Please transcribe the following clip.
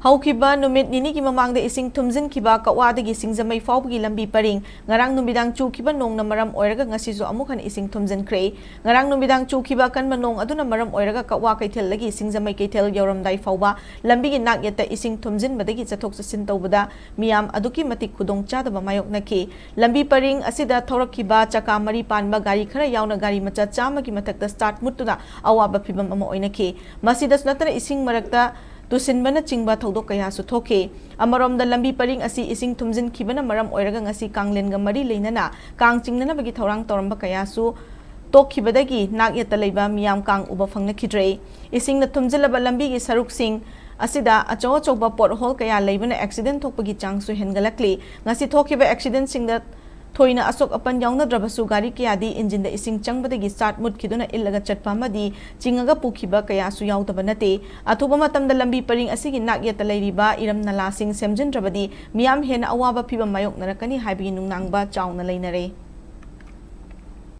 Haukiba numit nini ki mamangda ising Thumjinkhre kawadi singzamai fawgi lambi paring ngarang Numidang Chukhiba Nongna Maram Oiraga Ngasisu Amuk ising Thumjinkhre ngarang Numidang Chukhiba kan manong aduna Maram Oiraga kawa kaithel lagi singzamai kaithel yauramdai fawba lambi gi nak yata ising Thumjin badagi chathok chasin tawbada miyam aduki matik khudong chadaba mayok naki lambi paring asida thorakhiba chaka mari panba gari khara yauna gari macha chama gi mathakta start mutuna awaba phibam ama oinaki masidas natana ising marakta Tusinbana chingba thodok kaya suthoke amarom da lambi paring asi ising Thumjinkhre na maram oiraga ngasi kanglenga mari leinana kang chingnana bagi thorang toramba kaya su tokhibadagi nak yata leiba miyam kang uba phangna khidre ising na thumjilaba lambi gi saruk sing asida acho choba pothole kaya leibana accident thokpagi chang su hengalakli ngasi thokhiba accident singda Thoina asok apan yauna drabasu gari kayadi engine da ising changbadagi start mut khiduna illaga chatpa madi chingaga pukhiba kaya su yaudaba nate athuba matamda lambi paring asigi nak yata leiriba iram nala sing semjin drabadi miyam hena awaba phiba mayok narakani haibi nungnangba chauna leinare